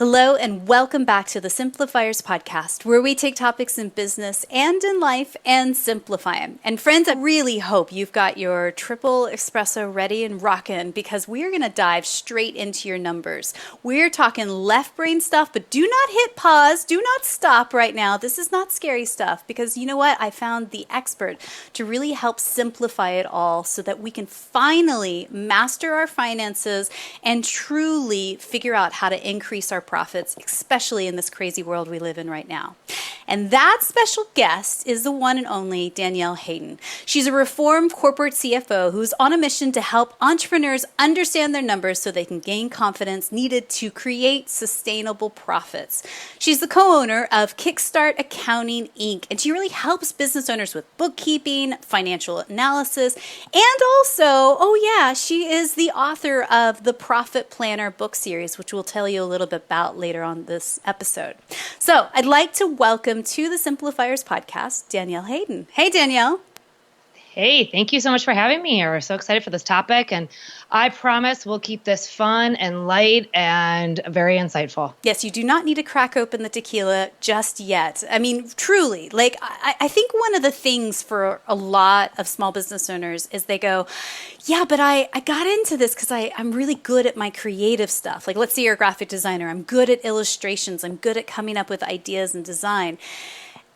Hello and welcome back to the Simplifiers podcast, where we take topics in business and in life and simplify them. And friends, I really hope you've got your triple espresso ready and rocking, because we're going to dive straight into your numbers. We're talking left brain stuff, but do not hit pause. Do not stop right now. This is not scary stuff, because you know what? I found the expert to really help simplify it all so that we can finally master our finances and truly figure out how to increase our profits, especially in this crazy world we live in right now. And that special guest is the one and only Danielle Hayden. She's a reformed corporate CFO who's on a mission to help entrepreneurs understand their numbers so they can gain confidence needed to create sustainable profits. She's the co-owner of Kickstart Accounting, Inc., and she really helps business owners with bookkeeping, financial analysis, and also, she is the author of the Profit Planner book series, which we'll tell you a little bit about later on this episode. So I'd like to welcome to the Simplifiers podcast, Danielle Hayden. Hey, Danielle. Hey, thank you so much for having me here. We're so excited for this topic, and I promise we'll keep this fun and light and very insightful. Yes, you do not need to crack open the tequila just yet. I mean, truly, I think one of the things for a lot of small business owners is they go, yeah, but I got into this because I'm really good at my creative stuff. Like, let's say you're a graphic designer. I'm good at illustrations. I'm good at coming up with ideas and design.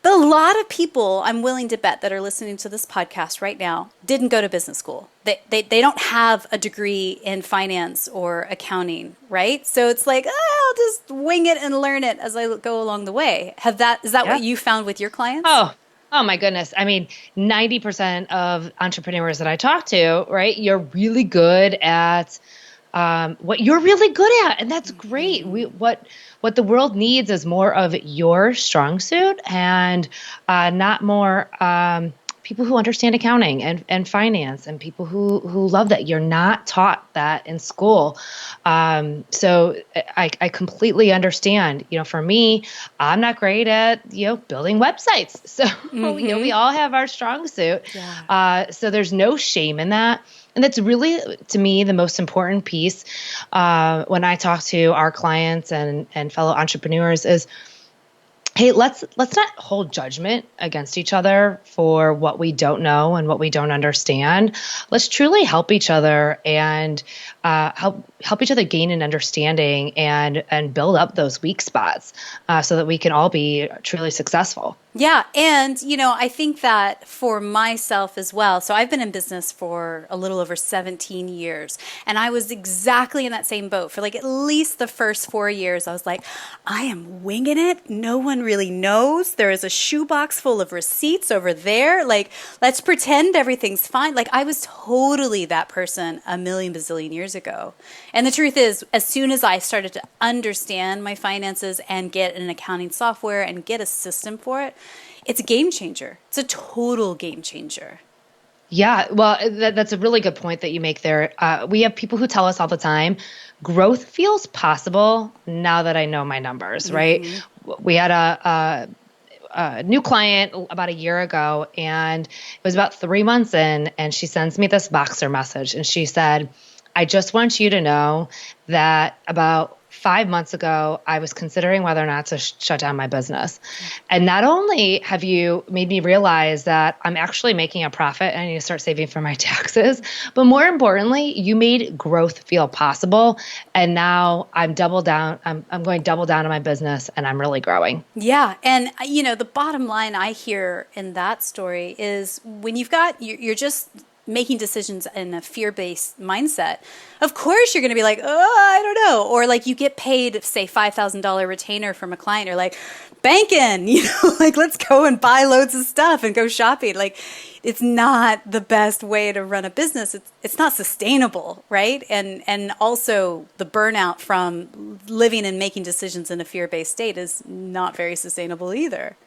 But a lot of people, I'm willing to bet, that are listening to this podcast right now didn't go to business school. They don't have a degree in finance or accounting, right? So it's like, I'll just wing it and learn it as I go along the way. Is that what you found with your clients? Oh my goodness. I mean, 90% of entrepreneurs that I talk to, right, you're really good at what you're really good at. And that's great. What the world needs is more of your strong suit and not more people who understand accounting and finance, and people who love that. You're not taught that in school. So I completely understand. For me, I'm not great at, building websites. So, we all have our strong suit. Yeah. So there's no shame in that. And that's really, to me, the most important piece when I talk to our clients and fellow entrepreneurs is, hey, let's not hold judgment against each other for what we don't know and what we don't understand. Let's truly help each other and help each other gain an understanding and build up those weak spots so that we can all be truly successful. Yeah. And, I think that for myself as well, so I've been in business for a little over 17 years, and I was exactly in that same boat for at least the first 4 years. I was like, I am winging it. No one really knows. There is a shoebox full of receipts over there. Let's pretend everything's fine. I was totally that person a million bazillion years ago. And the truth is, as soon as I started to understand my finances and get an accounting software and get a system for it, it's a game changer. It's a total game changer. Yeah, well, that's a really good point that you make there. We have people who tell us all the time, growth feels possible now that I know my numbers, right? Mm-hmm. We had a new client about a year ago, and it was about 3 months in, and she sends me this Voxer message, and she said, I just want you to know that about 5 months ago, I was considering whether or not to shut down my business. And not only have you made me realize that I'm actually making a profit and I need to start saving for my taxes, but more importantly, you made growth feel possible. And now I'm going double down on my business, and I'm really growing. Yeah. And, the bottom line I hear in that story is when you're just making decisions in a fear-based mindset, of course you're going to be like, I don't know. Or you get paid, say, $5,000 retainer from a client. You're like, banking, let's go and buy loads of stuff and go shopping. It's not the best way to run a business. It's not sustainable, right? And also the burnout from living and making decisions in a fear-based state is not very sustainable either.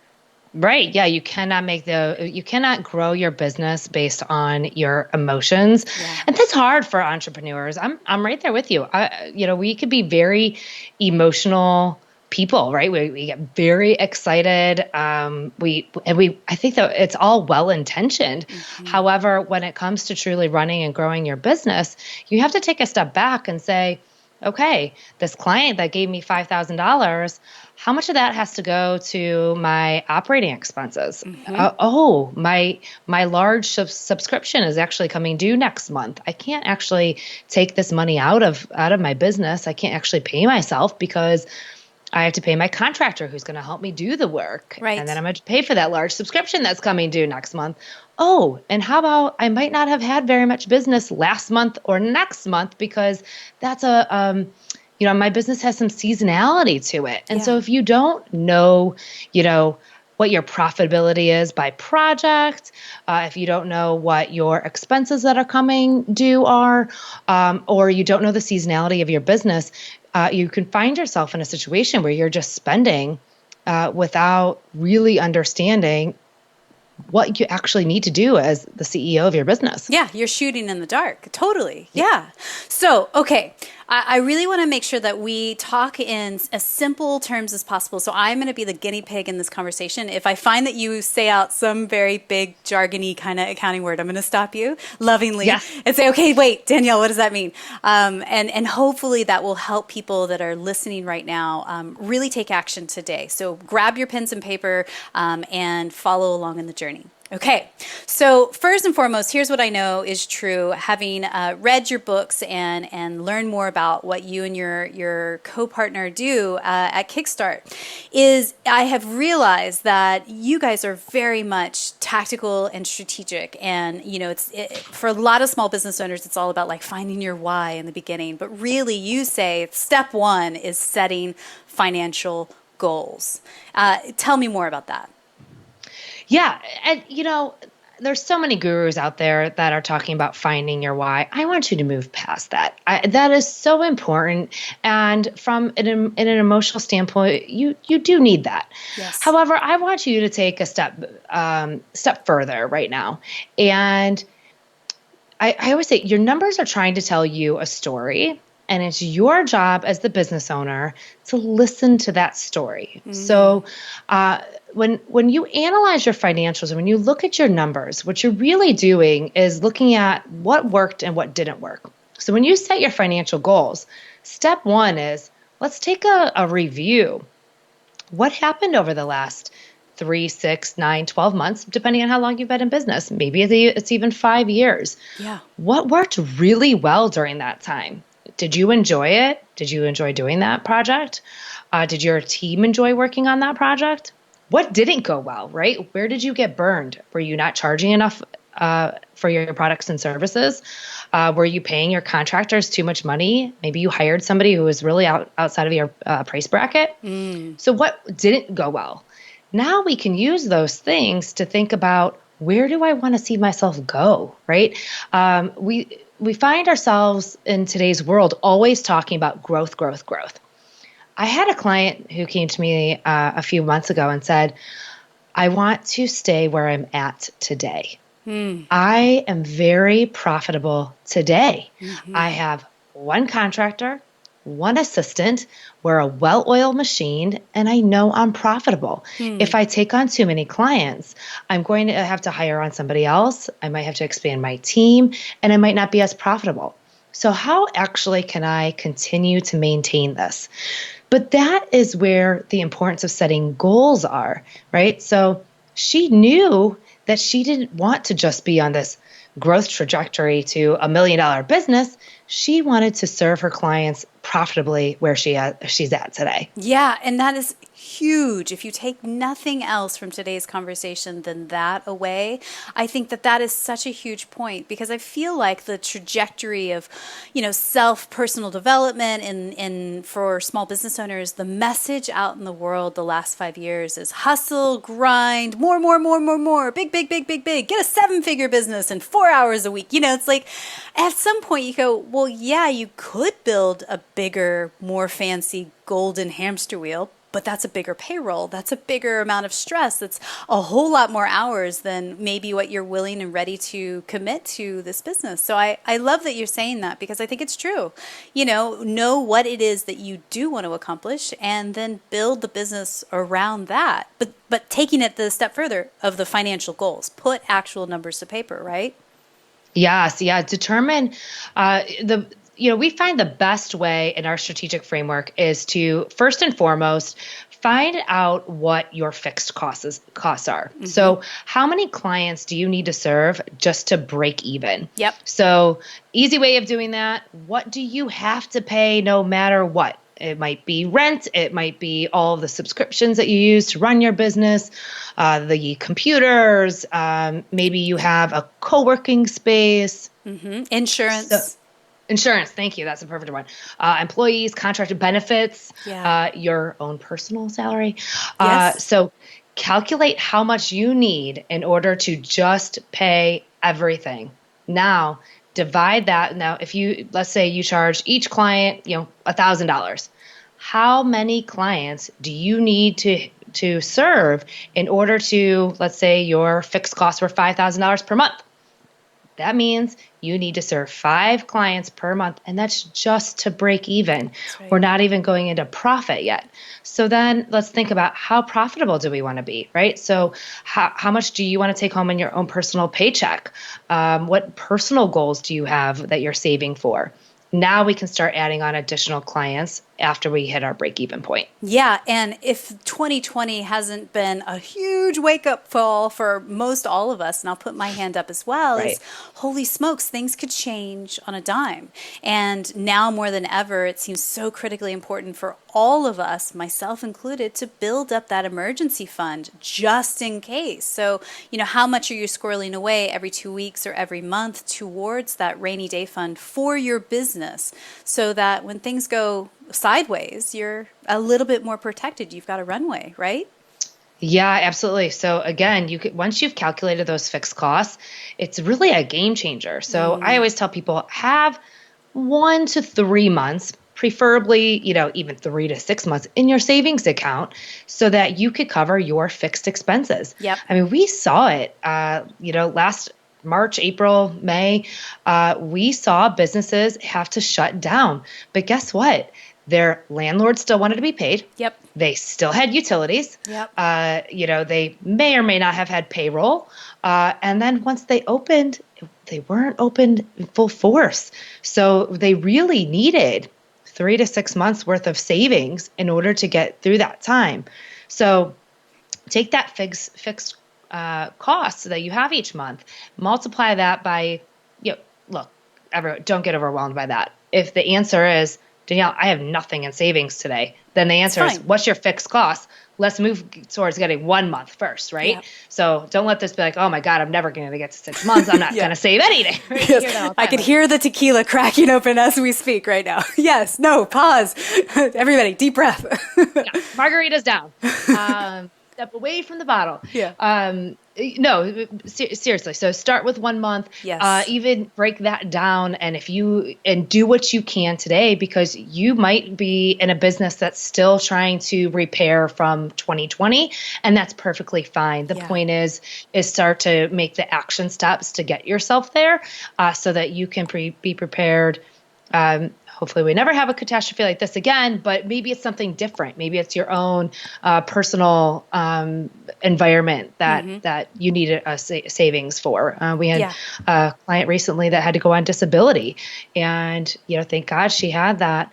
Right. Yeah. You cannot grow your business based on your emotions. Yeah. And that's hard for entrepreneurs. I'm right there with you. We could be very emotional people, right? We get very excited. I think that it's all well-intentioned. Mm-hmm. However, when it comes to truly running and growing your business, you have to take a step back and say, okay, this client that gave me $5,000, how much of that has to go to my operating expenses? My large subscription is actually coming due next month. I can't actually take this money out of my business. I can't actually pay myself because I have to pay my contractor who's going to help me do the work. And then Right. I'm going to pay for that large subscription that's coming due next month. Oh, and how about I might not have had very much business last month or next month because that's my business has some seasonality to it. And Yeah. so if you don't know, what your profitability is by project, if you don't know what your expenses that are coming due are, or you don't know the seasonality of your business, you can find yourself in a situation where you're just spending without really understanding what you actually need to do as the CEO of your business. Yeah, you're shooting in the dark. Totally. Yeah. So, okay. I really want to make sure that we talk in as simple terms as possible. So I'm going to be the guinea pig in this conversation. If I find that you say out some very big jargony kind of accounting word, I'm going to stop you lovingly Yes. and say, okay, wait, Danielle, what does that mean? And hopefully that will help people that are listening right now really take action today. So grab your pens and paper and follow along in the journey. Okay, so first and foremost, here's what I know is true. Having read your books and learned more about what you and your co-partner do at Kickstart, is I have realized that you guys are very much tactical and strategic. And for a lot of small business owners, it's all about like finding your why in the beginning. But really, you say step one is setting financial goals. Tell me more about that. Yeah. And, there's so many gurus out there that are talking about finding your why. I want you to move past that. That is so important. And from in an emotional standpoint, you do need that. Yes. However, I want you to take a step further right now. And I always say your numbers are trying to tell you a story. And it's your job as the business owner to listen to that story. So when you analyze your financials and when you look at your numbers, what you're really doing is looking at what worked and what didn't work. So when you set your financial goals, step one is let's take a review. What happened over the last 3, 6, 9, 12 months, depending on how long you've been in business? Maybe it's even 5 years. Yeah. What worked really well during that time? Did you enjoy it? Did you enjoy doing that project? Did your team enjoy working on that project? What didn't go well, right? Where did you get burned? Were you not charging enough for your products and services? Were you paying your contractors too much money? Maybe you hired somebody who was really outside of your price bracket. So what didn't go well? Now we can use those things to think about, where do I want to see myself go, right? We find ourselves in today's world always talking about growth, growth, growth. I had a client who came to me a few months ago and said, I want to stay where I'm at today. I am very profitable today. I have one contractor, one assistant. We're a well-oiled machine, and I know I'm profitable. If I take on too many clients, I'm going to have to hire on somebody else. I might have to expand my team, and I might not be as profitable. So how actually can I continue to maintain this? But that is where the importance of setting goals are, right? So she knew that she didn't want to just be on this growth trajectory to $1 million business. She wanted to serve her clients profitably where she's at today. Yeah, and that is huge. If you take nothing else from today's conversation than that away, I think that is such a huge point, because I feel like the trajectory of, personal development and for small business owners, the message out in the world the last 5 years is hustle, grind, more, big, big, big, big, big, get a 7-figure business in 4 hours a week. It's like at some point you go, well, yeah, you could build a bigger, more fancy golden hamster wheel, but that's a bigger payroll. That's a bigger amount of stress. That's a whole lot more hours than maybe what you're willing and ready to commit to this business. So I love that you're saying that, because I think it's true. Know what it is that you do want to accomplish and then build the business around that. But taking it the step further of the financial goals, put actual numbers to paper, right? Yes, yeah. Determine we find the best way in our strategic framework is to first and foremost find out what your fixed costs are. Mm-hmm. So how many clients do you need to serve just to break even? Yep. So easy way of doing that. What do you have to pay no matter what? It might be rent. It might be all of the subscriptions that you use to run your business, the computers. Maybe you have a co-working space. Mm-hmm. Insurance. Insurance, thank you. That's a perfect one. Employees, contracted benefits, your own personal salary. Yes. So calculate how much you need in order to just pay everything. Now, divide that. Now, let's say you charge each client, $1,000. How many clients do you need to serve in order to, let's say your fixed costs were $5,000 per month? That means you need to serve 5 clients per month, and that's just to break even. Right. We're not even going into profit yet. So then let's think about how profitable do we want to be, right? So how much do you want to take home in your own personal paycheck? What personal goals do you have that you're saving for? Now we can start adding on additional clients after we hit our break-even point. Yeah, and if 2020 hasn't been a huge wake-up call for most all of us, and I'll put my hand up as well, right. is holy smokes, things could change on a dime. And now more than ever, it seems so critically important for all of us, myself included, to build up that emergency fund just in case. So, how much are you squirreling away every 2 weeks or every month towards that rainy day fund for your business so that when things go sideways, you're a little bit more protected. You've got a runway, right? Yeah, absolutely. So again, once you've calculated those fixed costs, it's really a game changer. So I always tell people have 1 to 3 months, preferably, even 3 to 6 months in your savings account so that you could cover your fixed expenses. Yep. I mean, we saw it, last March, April, May, we saw businesses have to shut down. But guess what? Their landlord still wanted to be paid. Yep. They still had utilities. Yep. They may or may not have had payroll. And then once they opened, they weren't opened in full force. So they really needed 3 to 6 months worth of savings in order to get through that time. So take that fixed costs that you have each month, multiply that by, look, everyone, don't get overwhelmed by that. If the answer is, Danielle, I have nothing in savings today, then the answer is, what's your fixed cost? Let's move towards getting 1 month first, right? Yep. So don't let this be like, oh my God, I'm never going to get to 6 months. I'm not going to save anything. Right? Yes. I could hear the tequila cracking open as we speak right now. Yes, no, pause. Everybody, deep breath. Margarita's down. Step away from the bottle. Yeah. No, seriously. So start with 1 month. Yes. Even break that down, and do what you can today, because you might be in a business that's still trying to repair from 2020, and that's perfectly fine. The point is start to make the action steps to get yourself there, so that you can be prepared. Hopefully we never have a catastrophe like this again, but maybe it's something different. Maybe it's your own personal environment that you need a savings for. We had a client recently that had to go on disability, and thank God she had that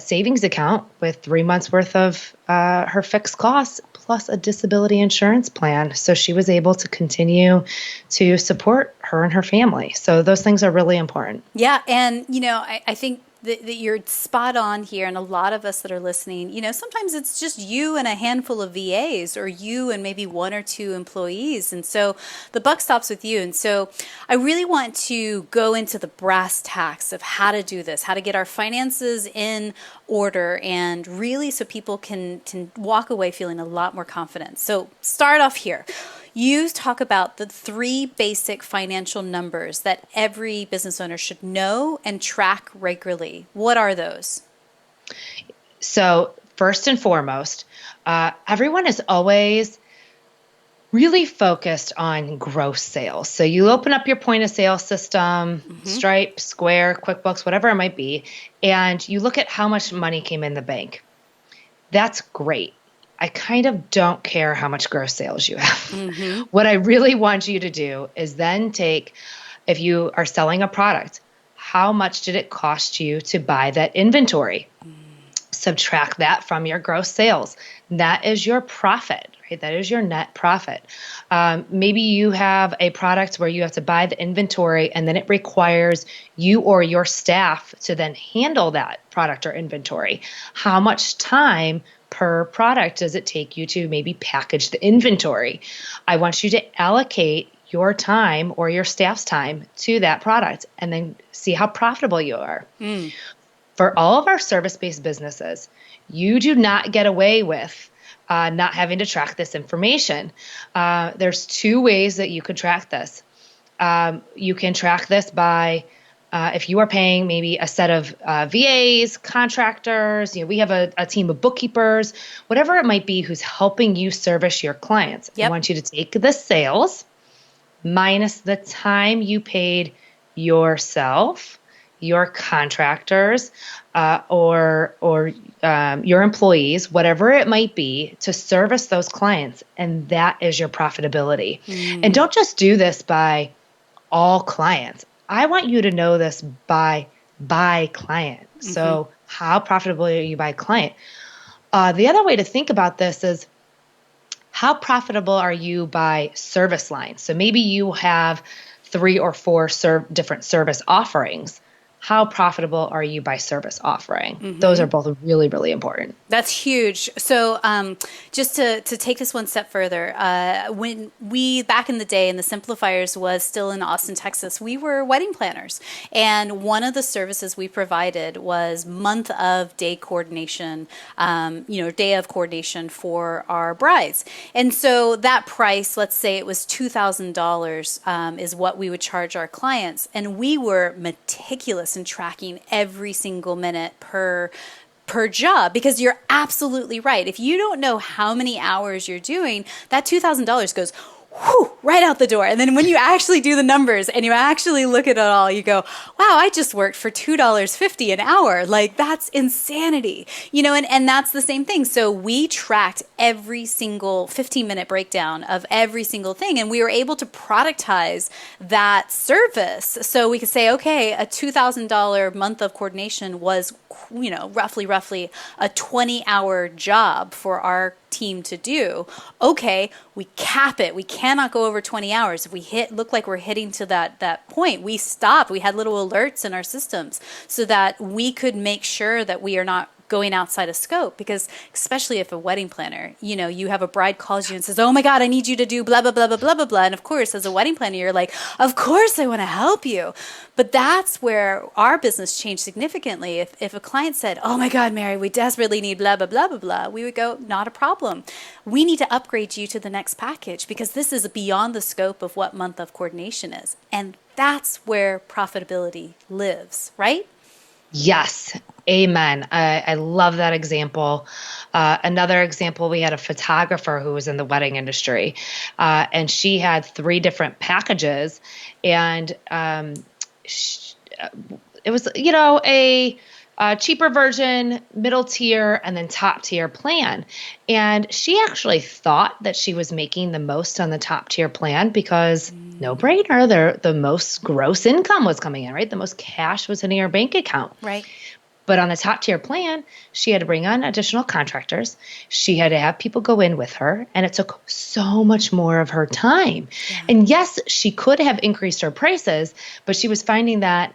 savings account with 3 months worth of her fixed costs plus a disability insurance plan. So she was able to continue to support her and her family. So those things are really important. Yeah. And, I think that you're spot on here. And a lot of us that are listening, sometimes it's just you and a handful of VAs, or you and maybe 1 or 2 employees. And so the buck stops with you. And so I really want to go into the brass tacks of how to do this, how to get our finances in order, and really so people can walk away feeling a lot more confident. So start off here. You talk about the 3 basic financial numbers that every business owner should know and track regularly. What are those? So first and foremost, everyone is always really focused on gross sales. So you open up your point of sale system, Stripe, Square, QuickBooks, whatever it might be, and you look at how much money came in the bank. That's great. I kind of don't care how much gross sales you have. What I really want you to do is then take, if you are selling a product, how much did it cost you to buy that inventory? Subtract that from your gross sales. That is your profit, right? That is your net profit. Maybe you have a product where you have to buy the inventory and then it requires you or your staff to then handle that product or inventory. How much time per product does it take you to maybe package the inventory? I want you to allocate your time or your staff's time to that product and then see how profitable you are. For all of our service-based businesses, you do not get away with not having to track this information. There's two ways that you could track this. You can track this by if you are paying maybe a set of VAs, contractors, we have a team of bookkeepers, whatever it might be who's helping you service your clients. Yep. I want you to take the sales minus the time you paid yourself, your contractors, or your employees, whatever it might be, to service those clients. And that is your profitability. And don't just do this by all clients. I want you to know this by client. So how profitable are you by client? The other way to think about this is how profitable are you by service line? So maybe you have 3 or 4 different service offerings. How profitable are you by service offering? Those are both really, really important. That's huge. So just to take this one step further, when we, back in the day, and the Simplifiers was still in Austin, Texas, we were wedding planners. And one of the services we provided was month of day coordination, day of coordination for our brides. And so that price, let's say it was $2,000, is what we would charge our clients. And we were meticulous in tracking every single minute per job, because you're absolutely right. If you don't know how many hours you're doing, that $2,000 goes right out the door. And then when you actually do the numbers and you actually look at it all, you go, wow, I just worked for $2.50 an hour. Like, that's insanity, and that's the same thing. So we tracked every single 15-minute breakdown of every single thing. And we were able to productize that service. So we could say, okay, a $2,000 month of coordination was, roughly a 20-hour job for our team to do. Okay, we cap it. We cannot go over 20 hours. If we look like we're hitting to that point, we stop. We had little alerts in our systems so that we could make sure that we are not going outside of scope, because especially if a wedding planner, you have a bride calls you and says, oh my God, I need you to do blah, blah, blah, blah, blah, blah, blah. And of course, as a wedding planner, you're like, of course I want to help you. But that's where our business changed significantly. If a client said, oh my God, Mary, we desperately need blah, blah, blah, blah, blah, we would go, not a problem. We need to upgrade you to the next package because this is beyond the scope of what month of coordination is. And that's where profitability lives, right? Yes. Amen. I love that example. Another example, we had a photographer who was in the wedding industry, and she had 3 different packages, and it was, a cheaper version, middle tier, and then top tier plan. And she actually thought that she was making the most on the top tier plan because no brainer, the most gross income was coming in, right? The most cash was hitting her bank account. Right. But on the top tier plan, she had to bring on additional contractors. She had to have people go in with her, and it took so much more of her time. Yeah. And yes, she could have increased her prices, but she was finding that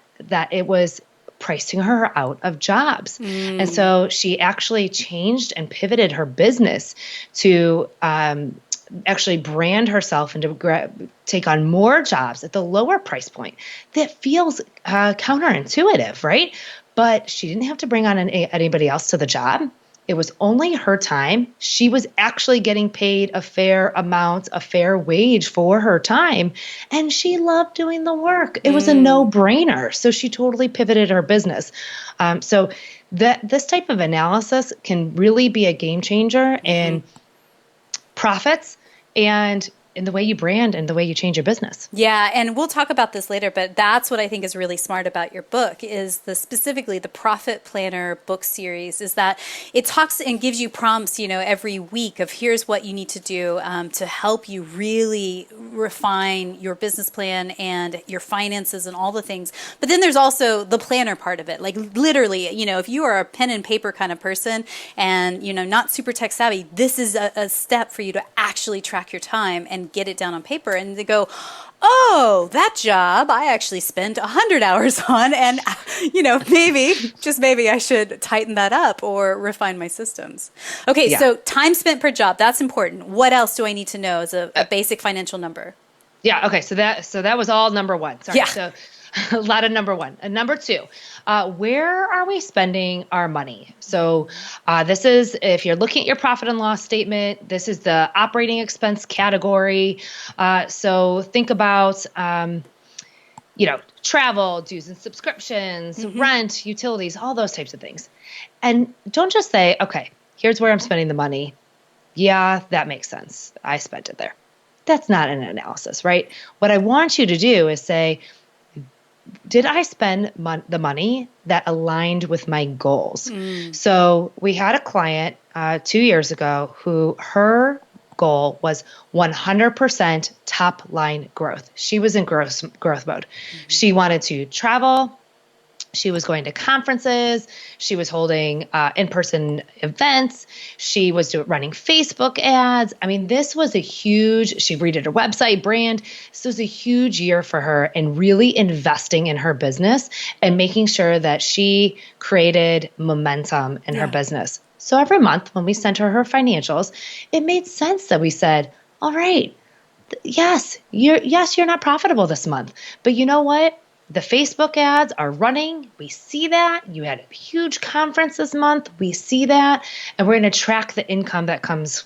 it was pricing her out of jobs. And so she actually changed and pivoted her business to actually brand herself and to take on more jobs at the lower price point. That feels counterintuitive, right? But she didn't have to bring on anybody else to the job. It was only her time. She was actually getting paid a fair amount, a fair wage for her time. And she loved doing the work. It was a no-brainer. So she totally pivoted her business. So this type of analysis can really be a game changer in profits and in the way you brand and the way you change your business. Yeah, and we'll talk about this later, but that's what I think is really smart about your book is specifically the Profit Planner book series is that it talks and gives you prompts, every week of here's what you need to do to help you really refine your business plan and your finances and all the things. But then there's also the planner part of it. Like literally, if you are a pen and paper kind of person and, not super tech savvy, this is a step for you to actually track your time and get it down on paper and to go, oh, that job I actually spent 100 hours on and, maybe I should tighten that up or refine my systems. Okay, So time spent per job, that's important. What else do I need to know as a basic financial number? Yeah, okay, so that was all number one. Sorry. Yeah. So a lot of number one. And number two, where are we spending our money? So this is, if you're looking at your profit and loss statement, this is the operating expense category. So think about, travel, dues and subscriptions, rent, utilities, all those types of things. And don't just say, okay, here's where I'm spending the money. Yeah, that makes sense. I spent it there. That's not an analysis, right? What I want you to do is say, did I spend the money that aligned with my goals? So we had a client 2 years ago who her goal was 100% top line growth. She was in growth mode. She wanted to travel. She was going to conferences. She was holding in-person events. She was running Facebook ads. I mean, this was she redid her website brand. This was a huge year for her and really investing in her business and making sure that she created momentum in her business. So every month when we sent her financials, it made sense that we said, all right, yes, you're not profitable this month, but you know what? The Facebook ads are running. We see that. You had a huge conference this month. We see that. And we're going to track the income that comes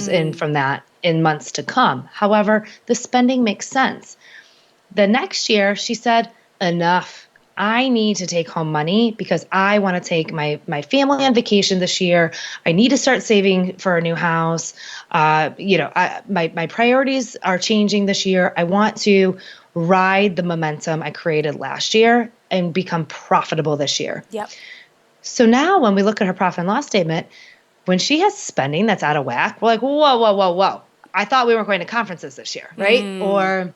in from that in months to come. However, the spending makes sense. The next year, she said, enough. I need to take home money because I want to take my family on vacation this year. I need to start saving for a new house. My priorities are changing this year. I want to ride the momentum I created last year and become profitable this year. Yep. So now when we look at her profit and loss statement, when she has spending that's out of whack, we're like, whoa. I thought we weren't going to conferences this year, right? Or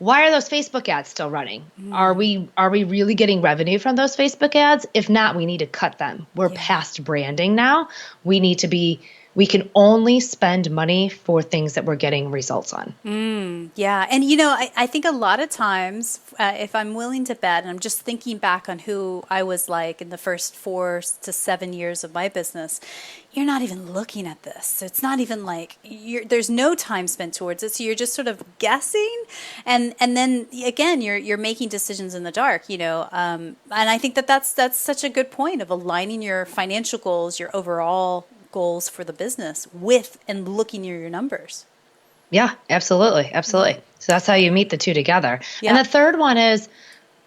why are those Facebook ads still running? Are we really getting revenue from those Facebook ads? If not, we need to cut them. We're past branding now. We can only spend money for things that we're getting results on. Yeah. And, I think a lot of times, if I'm willing to bet, and I'm just thinking back on who I was like in the first 4 to 7 years of my business, you're not even looking at this. So it's not even like there's no time spent towards it. So you're just sort of guessing. And then again, you're making decisions in the dark, and I think that's such a good point of aligning your financial goals, your overall goals for the business with and looking at your numbers. Yeah, absolutely. So that's how you meet the two together. Yeah. And the third one is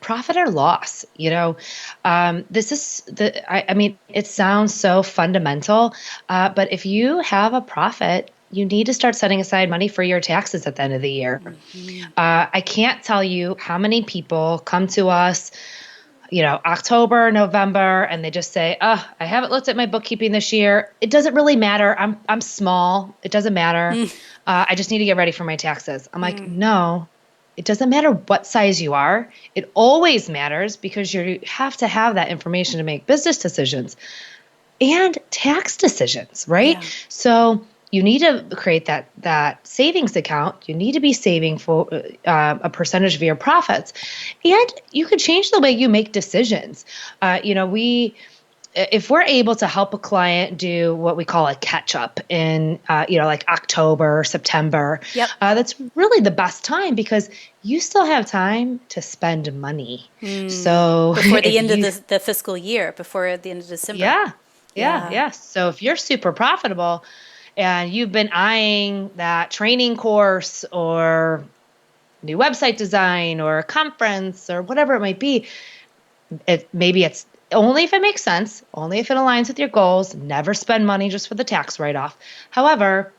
profit or loss. This is it sounds so fundamental, but if you have a profit, you need to start setting aside money for your taxes at the end of the year. I can't tell you how many people come to us October, November, and they just say, I haven't looked at my bookkeeping this year. It doesn't really matter. I'm small. It doesn't matter. I just need to get ready for my taxes. I'm like, no, it doesn't matter what size you are. It always matters because you have to have that information to make business decisions and tax decisions, right? Yeah. So you need to create that savings account. You need to be saving for a percentage of your profits, and you could change the way you make decisions. If we're able to help a client do what we call a catch up in, like October, September, that's really the best time because you still have time to spend money. So before the end of the fiscal year, before the end of December. Yeah. So if you're super profitable and you've been eyeing that training course or new website design or a conference or whatever it might be, maybe it's only if it makes sense, only if it aligns with your goals. Never spend money just for the tax write-off. However,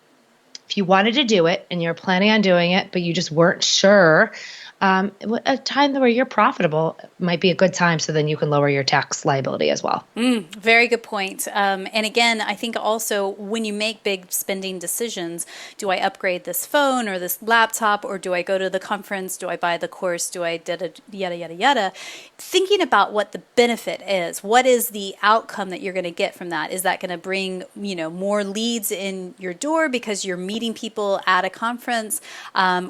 if you wanted to do it and you're planning on doing it, but you just weren't sure, a time where you're profitable might be a good time, so then you can lower your tax liability as well. Very good point. And again, I think also when you make big spending decisions, do I upgrade this phone or this laptop, or do I go to the conference? Do I buy the course? Do I yada, yada, yada? Thinking about what the benefit is. What is the outcome that you're going to get from that? Is that going to bring, more leads in your door because you're meeting people at a conference?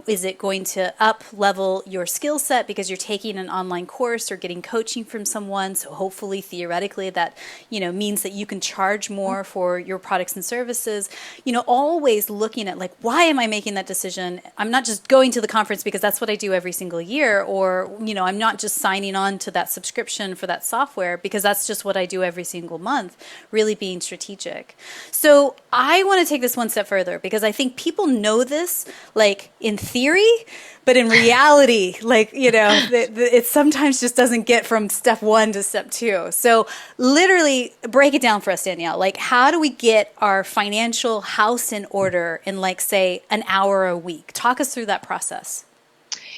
Is it going to up level your skill set because you're taking an online course or getting coaching from someone? So hopefully, theoretically, that means that you can charge more for your products and services. Always looking at, like, why am I making that decision? I'm not just going to the conference because that's what I do every single year, or I'm not just signing on to that subscription for that software because that's just what I do every single month. Really being strategic. So I want to take this one step further, because I think people know this, like, in theory, but in reality, like, it sometimes just doesn't get from step 1 to step 2. So literally break it down for us, Danielle. Like, how do we get our financial house in order in, like, say, an hour a week? Talk us through that process.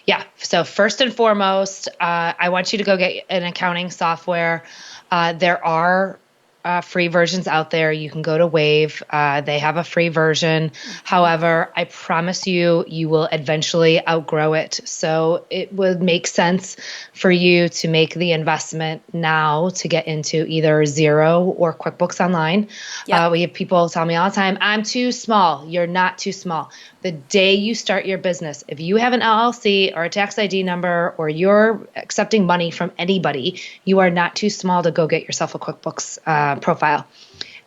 Yeah. So first and foremost, I want you to go get an accounting software. There are free versions out there. You can go to Wave. They have a free version. However, I promise you, you will eventually outgrow it. So it would make sense for you to make the investment now to get into either Xero or QuickBooks Online. Yep. We have people tell me all the time, I'm too small. You're not too small. The day you start your business, if you have an LLC or a tax ID number, or you're accepting money from anybody, you are not too small to go get yourself a QuickBooks profile.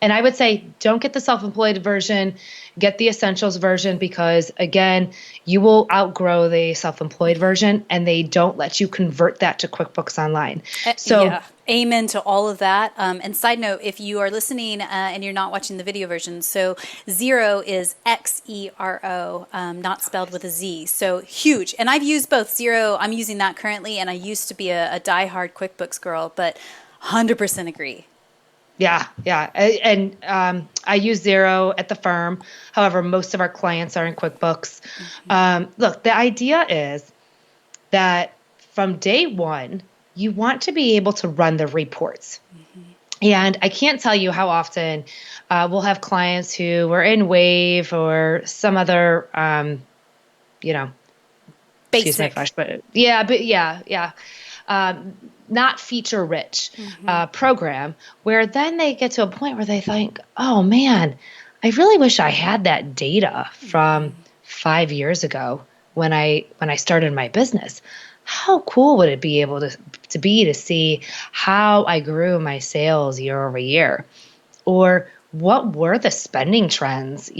And I would say, don't get the self-employed version, get the essentials version, because again, you will outgrow the self-employed version, and they don't let you convert that to QuickBooks Online. So yeah. Amen to all of that. And side note, if you are listening and you're not watching the video version, so Xero is Xero, not spelled with a Z. So huge. And I've used both. Xero, I'm using that currently, and I used to be a diehard QuickBooks girl, but 100% agree. Yeah. And I use Xero at the firm. However, most of our clients are in QuickBooks. Look, the idea is that from day one, you want to be able to run the reports. And I can't tell you how often we'll have clients who were in Wave or some other, Basic. excuse my French, but yeah. Not feature rich program, where then they get to a point where they think, oh man, I really wish I had that data from 5 years ago when I started my business. How cool would it be able to see how I grew my sales year over year? Or what were the spending trends?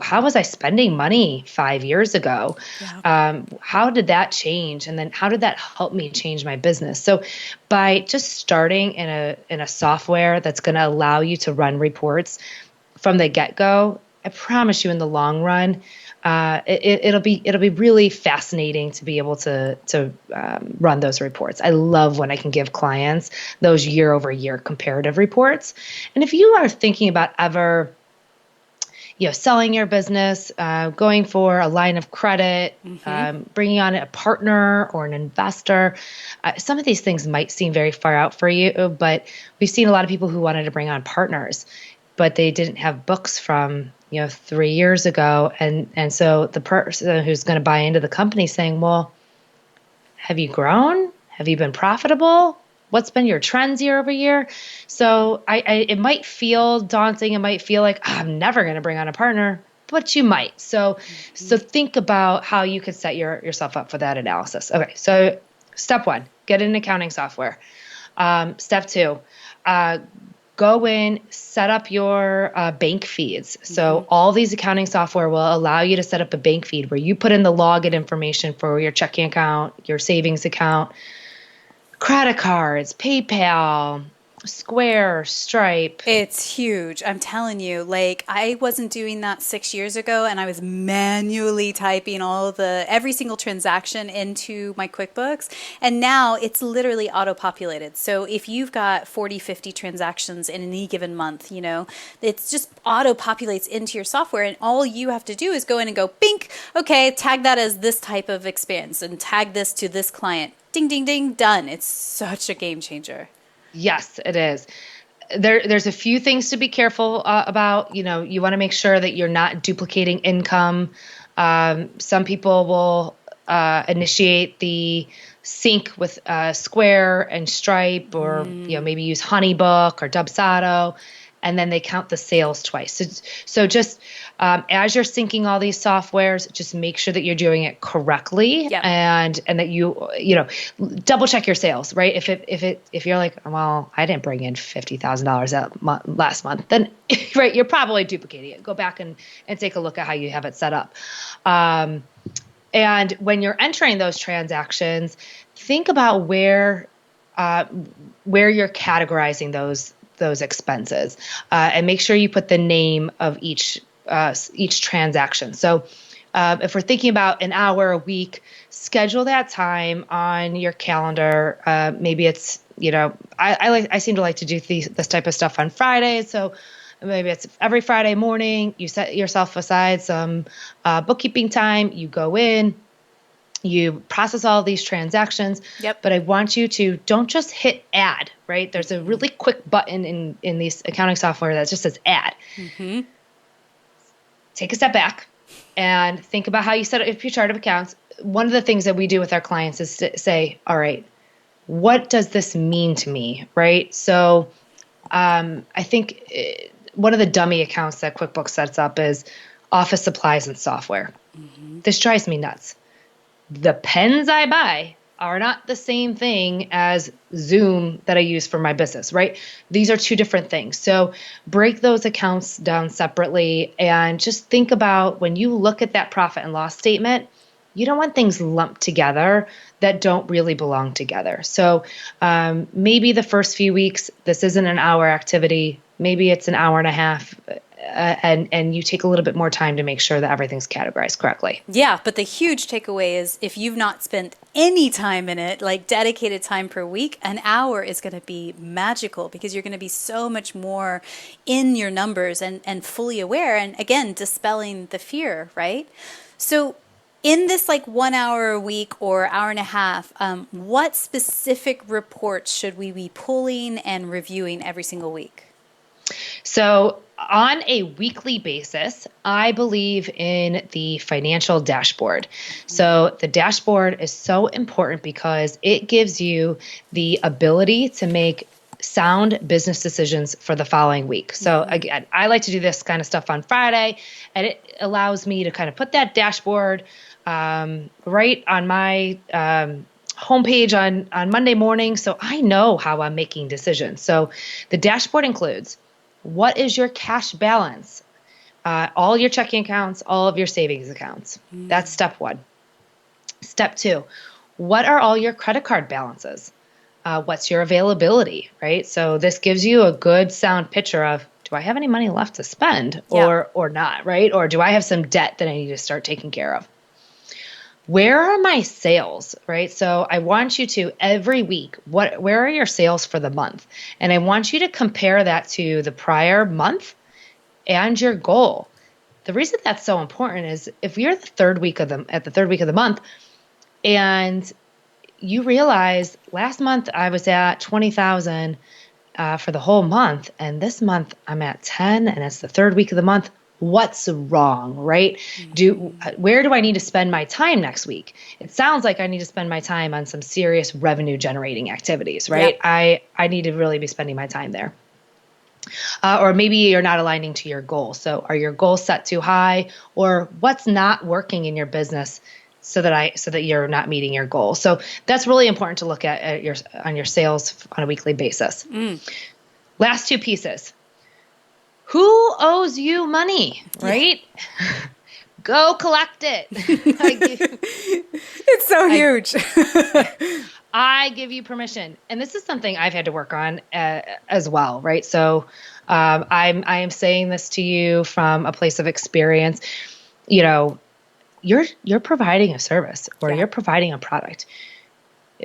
How was I spending money 5 years ago? Yeah. How did that change? And then how did that help me change my business? So by just starting in a software that's going to allow you to run reports from the get-go, I promise you in the long run, it'll be really fascinating to be able to run those reports. I love when I can give clients those year over year comparative reports. And if you are thinking about ever selling your business, going for a line of credit, bringing on a partner or an investor. Some of these things might seem very far out for you, but we've seen a lot of people who wanted to bring on partners, but they didn't have books from 3 years ago. And so the person who's going to buy into the company saying, well, have you grown? Have you been profitable? What's been your trends year over year? So it might feel daunting. It might feel like, I'm never going to bring on a partner, but you might. So think about how you could set yourself up for that analysis. Okay. So step 1, get an accounting software. Step 2, go in, set up your bank feeds. So all these accounting software will allow you to set up a bank feed where you put in the login information for your checking account, your savings account, credit cards, PayPal, Square, Stripe. It's huge. I'm telling you, like I wasn't doing that 6 years ago and I was manually typing every single transaction into my QuickBooks. And now it's literally auto-populated. So if you've got 40, 50 transactions in any given month, it's just auto-populates into your software. And all you have to do is go in and go, bink, okay, tag that as this type of experience and tag this to this client. Ding, ding, ding, done. It's such a game changer. Yes, it is. There's a few things to be careful about. You want to make sure that you're not duplicating income. Some people will initiate the sync with Square and Stripe, or maybe use HoneyBook or Dubsado, and then they count the sales twice. So just as you're syncing all these softwares, just make sure that you're doing it correctly, and that you double check your sales, right? If you're like, well, I didn't bring in $50,000 last month, then right, you're probably duplicating it. Go back and take a look at how you have it set up. And when you're entering those transactions, think about where you're categorizing those expenses, and make sure you put the name of each transaction. So if we're thinking about an hour a week, schedule that time on your calendar. Maybe it's, I seem to like to do this type of stuff on Fridays. So maybe it's every Friday morning, you set yourself aside some bookkeeping time, you go in, you process all these transactions. Yep. But I want you to don't just hit add, right? There's a really quick button in these accounting software that just says add. Mm-hmm. Take a step back and think about how you set up your chart of accounts. One of the things that we do with our clients is to say, all right, what does this mean to me, right? So I think one of the dummy accounts that QuickBooks sets up is office supplies and software. Mm-hmm. This drives me nuts. The pens I buy are not the same thing as Zoom that I use for my business, right? These are two different things. So break those accounts down separately and just think about when you look at that profit and loss statement, you don't want things lumped together that don't really belong together. So maybe the first few weeks, this isn't an hour activity. Maybe it's an hour and a half. And you take a little bit more time to make sure that everything's categorized correctly. Yeah, but the huge takeaway is if you've not spent any time in it, like dedicated time per week, an hour is going to be magical because you're going to be so much more in your numbers and fully aware. And again, dispelling the fear, right? So in this like 1 hour a week or hour and a half, what specific reports should we be pulling and reviewing every single week? So on a weekly basis, I believe in the financial dashboard. So the dashboard is so important because it gives you the ability to make sound business decisions for the following week. So again, I like to do this kind of stuff on Friday, and it allows me to kind of put that dashboard right on my homepage on Monday morning, so I know how I'm making decisions. So the dashboard includes what is your cash balance, all your checking accounts, all of your savings accounts. That's step one. Step two, what are all your credit card balances? What's your availability, right? So this gives you a good sound picture of, do I have any money left to spend or not, right? Or do I have some debt that I need to start taking care of? Where are my sales, right? So I want you to every week, where are your sales for the month? And I want you to compare that to the prior month and your goal. The reason that's so important is if you're at the third week of the month and you realize last month I was at 20,000 for the whole month, and this month I'm at 10 and it's the third week of the month. What's wrong, right? Where do I need to spend my time next week? It sounds like I need to spend my time on some serious revenue generating activities, right? Yep. I need to really be spending my time there. Or maybe you're not aligning to your goal. So are your goals set too high, or what's not working in your business so that you're not meeting your goal? So that's really important to look at your sales on a weekly basis. Last two pieces. Who owes you money, right? Yeah. Go collect it. It's so huge. I give you permission. And this is something I've had to work on as well, right? So I am saying this to you from a place of experience. You know, you're providing a service or Yeah. you're providing a product.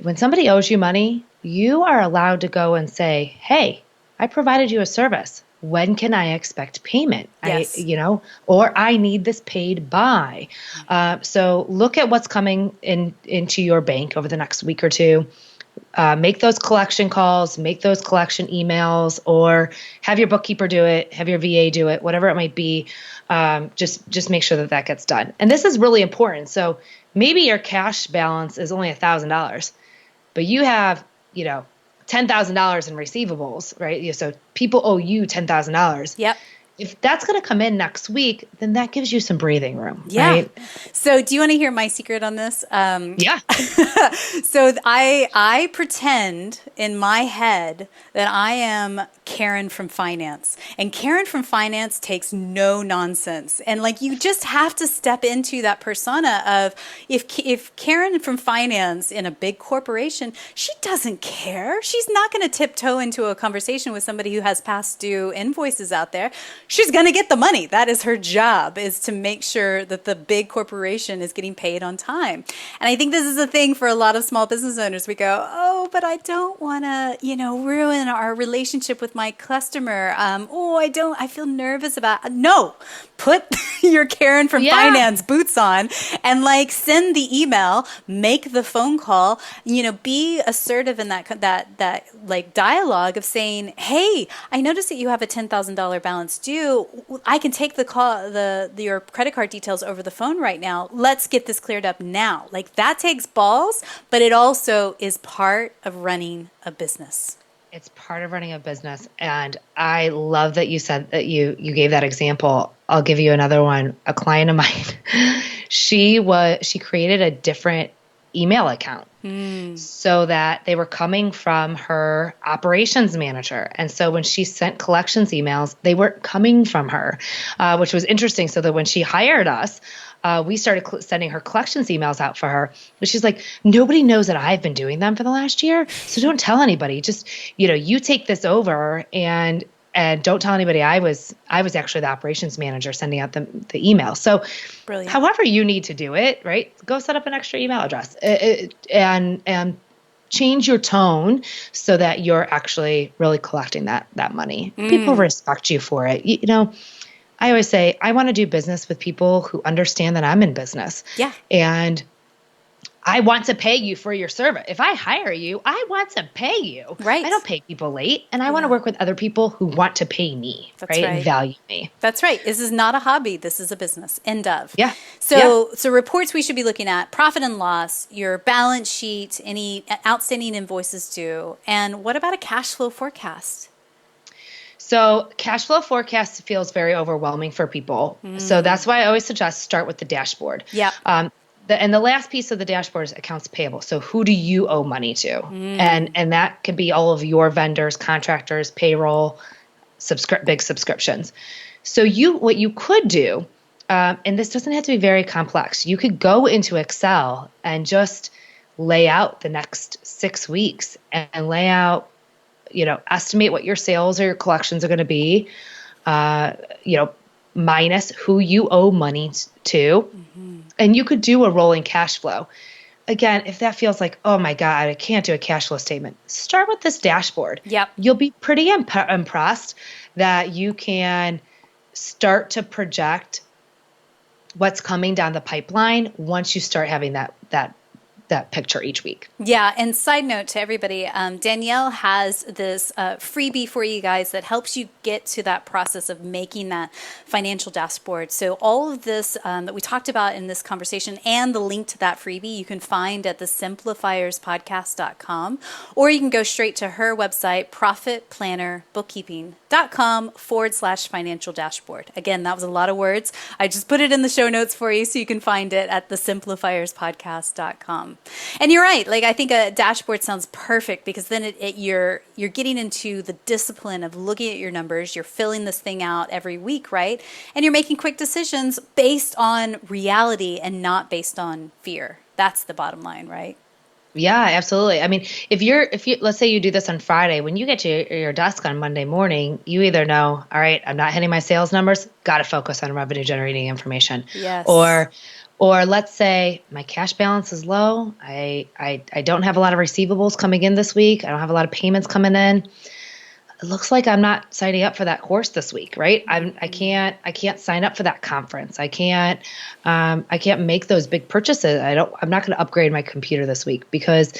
When somebody owes you money, you are allowed to go and say, "Hey, I provided you a service. When can I expect payment? Yes. Or I need this paid by." So look at what's coming into your bank over the next week or two. Make those collection calls, make those collection emails, or have your bookkeeper do it, have your VA do it, whatever it might be. Just make sure that that gets done. And this is really important. So maybe your cash balance is only $1,000, but you have, $10,000 in receivables, right? So people owe you $10,000. Yep. If that's going to come in next week, then that gives you some breathing room, Yeah. right? So do you want to hear my secret on this? Yeah. So I pretend in my head that I am Karen from finance, and Karen from finance takes no nonsense. And like, you just have to step into that persona of if Karen from finance in a big corporation, she doesn't care. She's not going to tiptoe into a conversation with somebody who has past due invoices out there. She's going to get the money. That is her job, is to make sure that the big corporation is getting paid on time. And I think this is a thing for a lot of small business owners. We go, oh, but I don't want to, ruin our relationship with my customer. I feel nervous about, no, put your Karen from finance boots on and send the email, make the phone call, be assertive in that dialogue of saying, hey, I noticed that you have a $10,000 balance due. I can take the call, your credit card details over the phone right now. Let's get this cleared up now. That takes balls, but it also is part of running a business. It's part of running a business. And I love that you said that you gave that example. I'll give you another one. A client of mine, she created a different email account so that they were coming from her operations manager. And so when she sent collections emails, they weren't coming from her, which was interesting. So that when she hired us, we started sending her collections emails out for her. But she's like, nobody knows that I've been doing them for the last year. So don't tell anybody. Just, you take this over and don't tell anybody I was actually the operations manager sending out the email. So Brilliant. However you need to do it, right? Go set up an extra email address and change your tone so that you're actually really collecting that money. People respect you for it. I always say, I want to do business with people who understand that I'm in business. Yeah. And I want to pay you for your service. If I hire you, I want to pay you. Right. I don't pay people late. And I want to work with other people who want to pay me, right? And value me. That's right. This is not a hobby. This is a business. End of. Yeah. So reports we should be looking at: profit and loss, your balance sheet, any outstanding invoices due. And what about a cash flow forecast? So cash flow forecast feels very overwhelming for people. So that's why I always suggest start with the dashboard. Yeah. And the last piece of the dashboard is accounts payable. So who do you owe money to? And that could be all of your vendors, contractors, payroll, big subscriptions. So what you could do, and this doesn't have to be very complex, you could go into Excel and just lay out the next 6 weeks and lay out, estimate what your sales or your collections are going to be, minus who you owe money to. And you could do a rolling cash flow. Again, if that feels like, oh my God, I can't do a cash flow statement, start with this dashboard. Yep. You'll be pretty impressed that you can start to project what's coming down the pipeline once you start having that picture each week. Yeah. And side note to everybody, Danielle has this freebie for you guys that helps you get to that process of making that financial dashboard. So all of this that we talked about in this conversation and the link to that freebie, you can find at the simplifierspodcast.com, or you can go straight to her website, profitplannerbookkeeping.com/financial dashboard. Again, that was a lot of words. I just put it in the show notes for you so you can find it at the simplifierspodcast.com. And you're right. I think a dashboard sounds perfect because then you're getting into the discipline of looking at your numbers. You're filling this thing out every week, right? And you're making quick decisions based on reality and not based on fear. That's the bottom line, right? Yeah, absolutely. I mean, if you, let's say you do this on Friday, when you get to your desk on Monday morning, you either know, all right, I'm not hitting my sales numbers, got to focus on revenue generating information. Yes. Or, or let's say my cash balance is low. I don't have a lot of receivables coming in this week. I don't have a lot of payments coming in. It looks like I'm not signing up for that course this week, right? I can't sign up for that conference. I can't make those big purchases. I'm not going to upgrade my computer this week because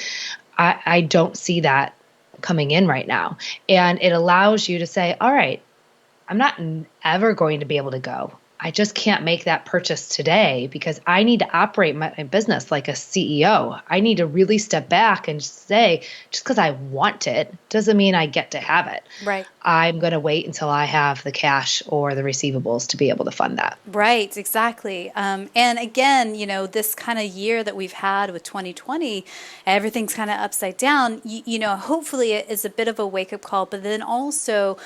I don't see that coming in right now. And it allows you to say, all right, I'm not ever going to be able to go. I just can't make that purchase today because I need to operate my business like a CEO. I need to really step back and say, just because I want it doesn't mean I get to have it. Right. I'm going to wait until I have the cash or the receivables to be able to fund that. Right, exactly. And again, this kind of year that we've had with 2020, everything's kind of upside down. Hopefully it is a bit of a wake up call, but then also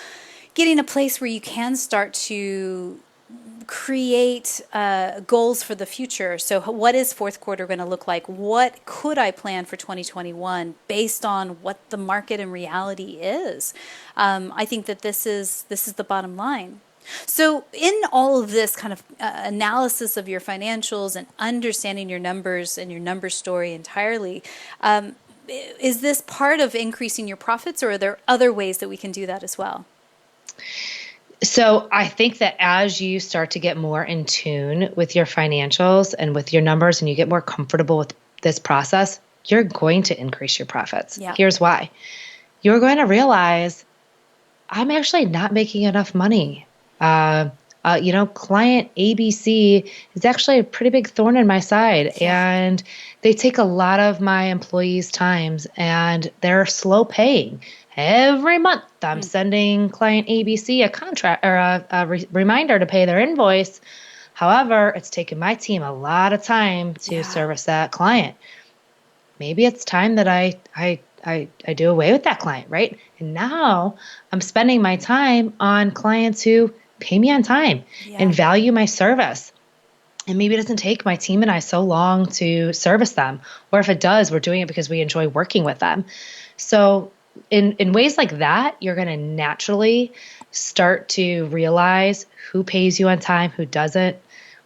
getting a place where you can start to create goals for the future. So, what is fourth quarter going to look like? What could I plan for 2021 based on what the market and reality is? I think that this is the bottom line. So, in all of this kind of analysis of your financials and understanding your numbers and your number story entirely, is this part of increasing your profits, or are there other ways that we can do that as well? So I think that as you start to get more in tune with your financials and with your numbers and you get more comfortable with this process, you're going to increase your profits. Yeah. Here's why. You're going to realize I'm actually not making enough money. Client ABC is actually a pretty big thorn in my side, and they take a lot of my employees' times, and they're slow paying. Every month, I'm sending client ABC a contract or a reminder to pay their invoice. However, it's taken my team a lot of time to service that client. Maybe it's time that I do away with that client, right? And now I'm spending my time on clients who pay me on time and value my service. And maybe it doesn't take my team and I so long to service them. Or if it does, we're doing it because we enjoy working with them. So in ways like that, you're going to naturally start to realize who pays you on time, who doesn't,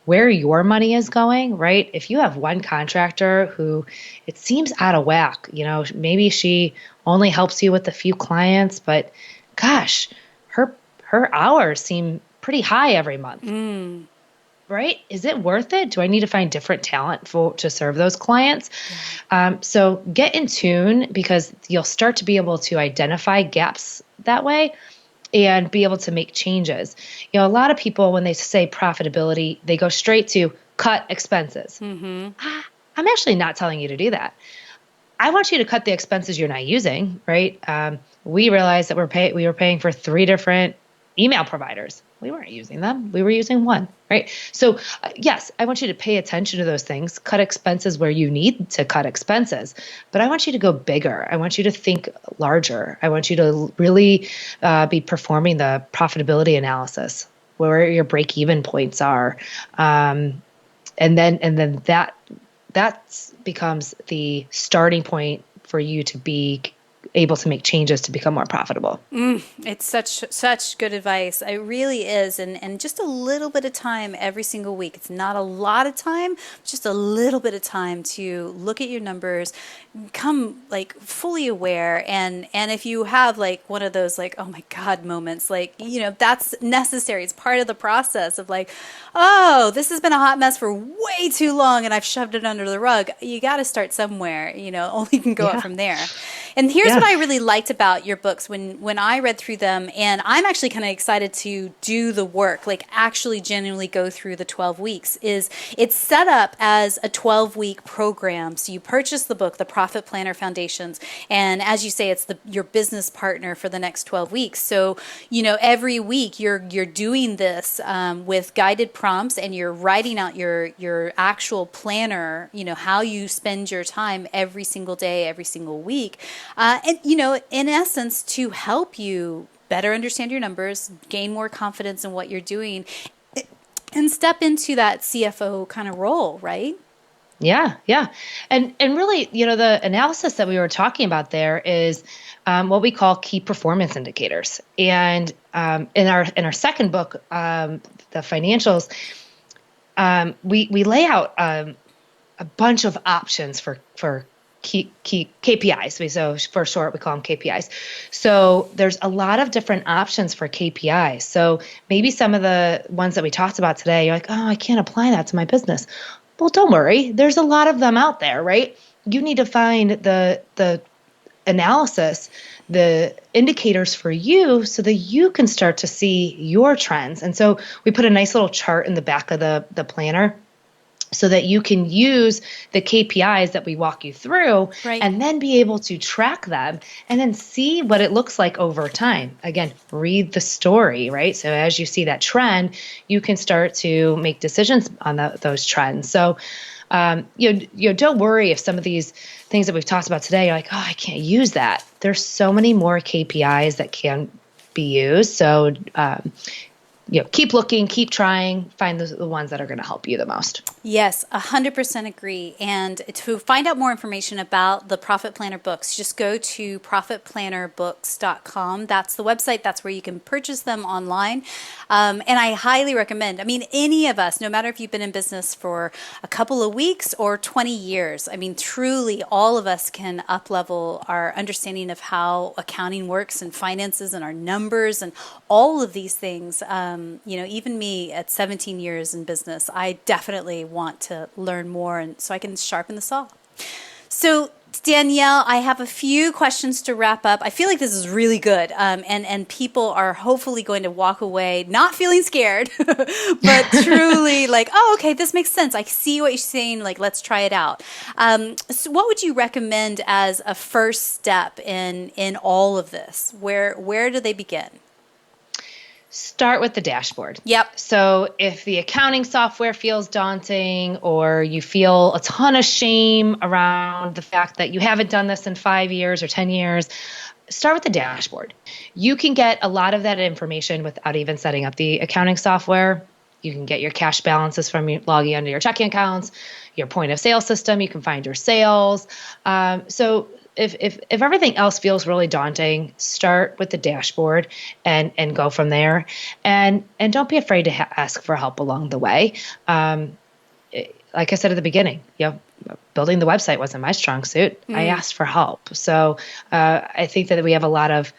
where your money is going, right? If you have one contractor who it seems out of whack, maybe she only helps you with a few clients, but gosh, her hours seem pretty high every month. Right? Is it worth it? Do I need to find different talent to serve those clients? So get in tune because you'll start to be able to identify gaps that way and be able to make changes. A lot of people, when they say profitability, they go straight to cut expenses. I'm actually not telling you to do that. I want you to cut the expenses you're not using, right? We realized that we were paying for 3 different email providers. We weren't using them. We were using one, right? So yes, I want you to pay attention to those things, cut expenses where you need to cut expenses, but I want you to go bigger. I want you to think larger. I want you to really be performing the profitability analysis, where your break-even points are. And then that becomes the starting point for you to be able to make changes to become more profitable. It's such good advice. It really is. And just a little bit of time every single week. It's not a lot of time, just a little bit of time to look at your numbers, become like fully aware. And if you have like one of those like, oh my God moments, like, that's necessary. It's part of the process of like, oh, this has been a hot mess for way too long and I've shoved it under the rug. You got to start somewhere, only can go up from there. And here's what I really liked about your books when I read through them, and I'm actually kind of excited to do the work, like actually genuinely go through the 12 weeks, is it's set up as a 12-week program. So you purchase the book, The Profit Planner Foundations, and as you say, it's your business partner for the next 12 weeks. So, every week you're doing this with guided prompts, and you're writing out your actual planner, how you spend your time every single day, every single week. And, in essence, to help you better understand your numbers, gain more confidence in what you're doing, and step into that CFO kind of role, right? Yeah, yeah. And really, the analysis that we were talking about there is what we call key performance indicators. And in our second book, the financials, we lay out a bunch of options for key KPIs. So for short, we call them KPIs. So there's a lot of different options for KPIs. So maybe some of the ones that we talked about today, you're like, oh, I can't apply that to my business. Well, don't worry. There's a lot of them out there, right? You need to find the analysis, the indicators for you so that you can start to see your trends. And so we put a nice little chart in the back of the planner so that you can use the KPIs that we walk you through Right. and then be able to track them and then see what it looks like over time. Again, read the story, right? So as you see that trend, you can start to make decisions on those trends. So, don't worry if some of these things that we've talked about today, you're like, oh, I can't use that. There's so many more KPIs that can be used. So, keep looking, keep trying, find the ones that are going to help you the most. Yes, 100% agree. And to find out more information about the Profit Planner books, just go to profitplannerbooks.com. That's the website. That's where you can purchase them online. And I highly recommend, any of us, no matter if you've been in business for a couple of weeks or 20 years, truly all of us can up-level our understanding of how accounting works and finances and our numbers and all of these things. Even me at 17 years in business, I definitely want to learn more and so I can sharpen the saw. So Danielle, I have a few questions to wrap up. I feel like this is really good. And people are hopefully going to walk away not feeling scared, but truly like, oh, okay, this makes sense. I see what you're saying. Like, let's try it out. So what would you recommend as a first step in all of this? Where do they begin? Start with the dashboard. Yep. So if the accounting software feels daunting or you feel a ton of shame around the fact that you haven't done this in 5 years or 10 years, start with the dashboard. You can get a lot of that information without even setting up the accounting software. You can get your cash balances from logging into your checking accounts, your point of sale system. You can find your sales. So if everything else feels really daunting, start with the dashboard and go from there. And don't be afraid to ask for help along the way. Like I said at the beginning, building the website wasn't my strong suit. I asked for help. So I think that we have a lot of,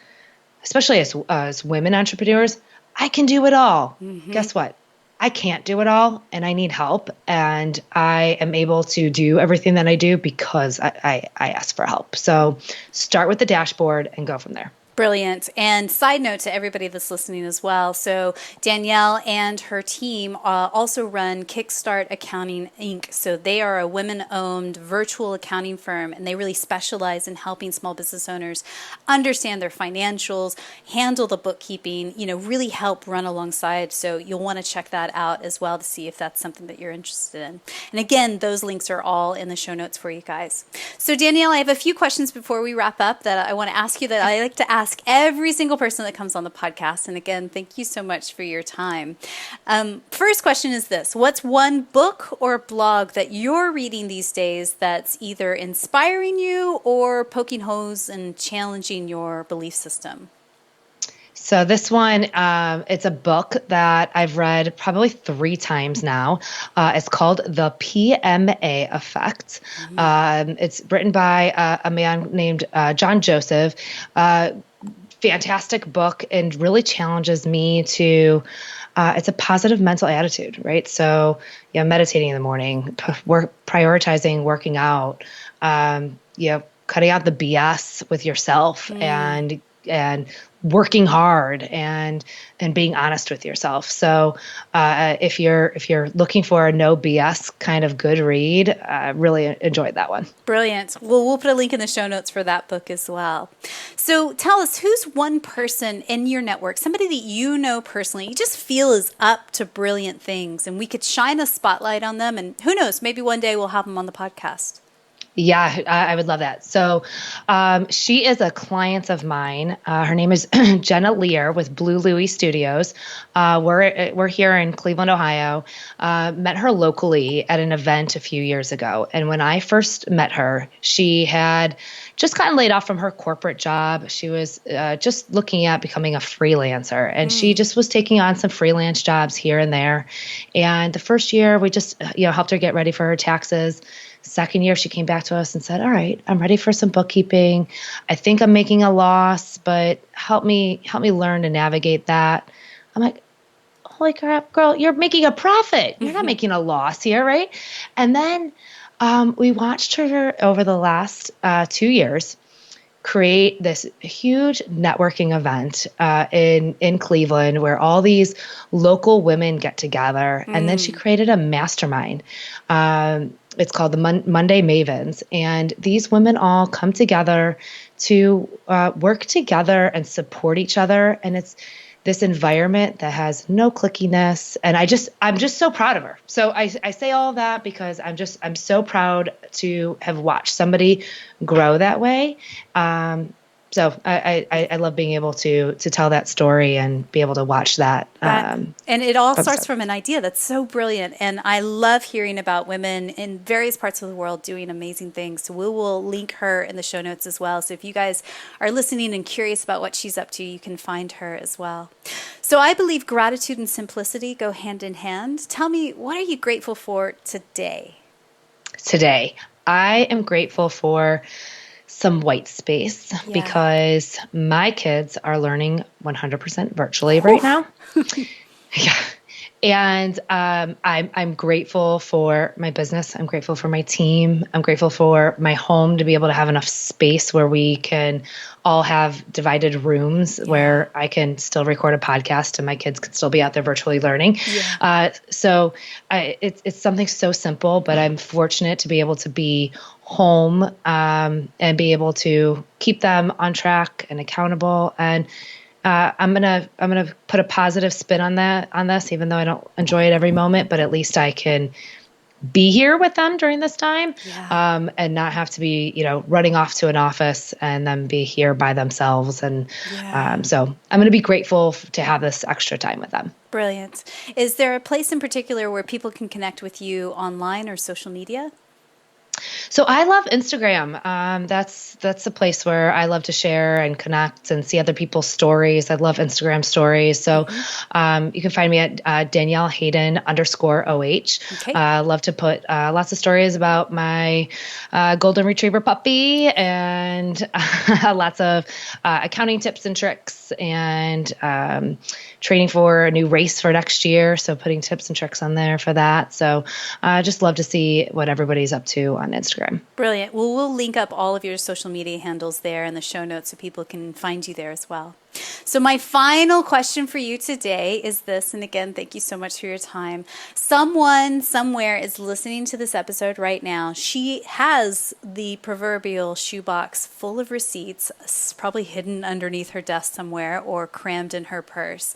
especially as women entrepreneurs, I can do it all. Guess what? I can't do it all and I need help, and I am able to do everything that I do because I ask for help. So start with the dashboard and go from there. Brilliant. And side note to everybody that's listening as well. So Danielle and her team also run Kickstart Accounting Inc. So they are a women-owned virtual accounting firm, and they really specialize in helping small business owners understand their financials, handle the bookkeeping, really help run alongside. So you'll want to check that out as well to see if that's something that you're interested in. And again, those links are all in the show notes for you guys. So Danielle, I have a few questions before we wrap up that I want to ask you that I like to ask every single person that comes on the podcast. And again, thank you so much for your time. First question is this: what's one book or blog that you're reading these days that's either inspiring you or poking holes and challenging your belief system? So this one, it's a book that I've read probably 3 times now. It's called The PMA Effect. It's written by a man named John Joseph. Fantastic book, and really challenges me to, it's a positive mental attitude, right? So, meditating in the morning, prioritizing working out, cutting out the BS with yourself and working hard and being honest with yourself. So if you're looking for a no BS kind of good read, really enjoyed that one. Brilliant. Well, we'll put a link in the show notes for that book as well. So tell us, who's one person in your network, somebody that you know personally, you just feel is up to brilliant things, and we could shine a spotlight on them, and who knows, maybe one day we'll have them on the podcast. Yeah, I would love that. So she is a client of mine. Her name is Jenna Lear with Blue Louie Studios. We're here in Cleveland, Ohio. Met her locally at an event a few years ago. And when I first met her, she had just gotten laid off from her corporate job. She was just looking at becoming a freelancer. And she just was taking on some freelance jobs here and there. And the first year, we just helped her get ready for her taxes. Second year, she came back to us and said, all right, I'm ready for some bookkeeping. I think I'm making a loss, but help me learn to navigate that. I'm like, holy crap, girl, you're making a profit. You're not making a loss here, right? And then we watched her over the last 2 years create this huge networking event in Cleveland where all these local women get together. And then she created a mastermind. It's called the Monday Mavens. And these women all come together to work together and support each other. And it's this environment that has no clickiness. And I'm just so proud of her. So I say all of that because I'm so proud to have watched somebody grow that way. So I love being able to tell that story and be able to watch that. And it all starts from an idea that's so brilliant. And I love hearing about women in various parts of the world doing amazing things. So we will link her in the show notes as well. So if you guys are listening and curious about what she's up to, you can find her as well. So I believe gratitude and simplicity go hand in hand. Tell me, what are you grateful for today? Today, I am grateful for some white space because my kids are learning 100% virtually right now. Yeah. And I'm grateful for my business. I'm grateful for my team. I'm grateful for my home to be able to have enough space where we can all have divided rooms where I can still record a podcast and my kids can still be out there virtually learning. So it's something so simple, but I'm fortunate to be able to be home and be able to keep them on track and accountable. And I'm gonna put a positive spin on this, even though I don't enjoy it every moment, but at least I can be here with them during this time, and not have to be, running off to an office and then be here by themselves. And so I'm going to be grateful to have this extra time with them. Brilliant. Is there a place in particular where people can connect with you online or social media? So I love Instagram. That's a place where I love to share and connect and see other people's stories. I love Instagram stories. So you can find me at Danielle Hayden _OH. Okay. Love to put lots of stories about my golden retriever puppy and lots of accounting tips and tricks and training for a new race for next year. So putting tips and tricks on there for that. So I just love to see what everybody's up to on Instagram. Brilliant. Well, we'll link up all of your social media handles there in the show notes so people can find you there as well. So my final question for you today is this, and again, thank you so much for your time. Someone somewhere is listening to this episode right now. She has the proverbial shoebox full of receipts, probably hidden underneath her desk somewhere or crammed in her purse.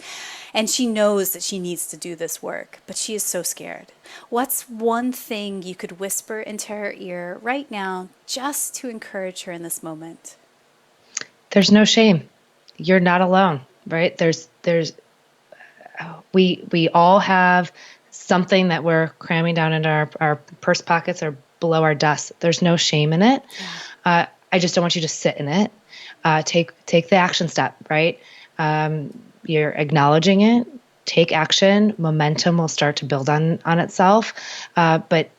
And she knows that she needs to do this work, but she is so scared. What's one thing you could whisper into her ear right now just to encourage her in this moment? There's no shame. You're not alone, right? We all have something that we're cramming down into our purse pockets or below our desks. There's no shame in it. I just don't want you to sit in it. Take the action step, right? You're acknowledging it. Take action. Momentum will start to build on itself. But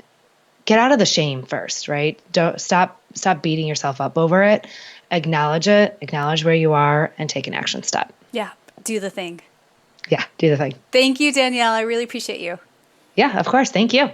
get out of the shame first, right? Don't stop beating yourself up over it. Acknowledge it, acknowledge where you are, and take an action step. Yeah, do the thing. Yeah, do the thing. Thank you, Danielle. I really appreciate you. Yeah, of course. Thank you.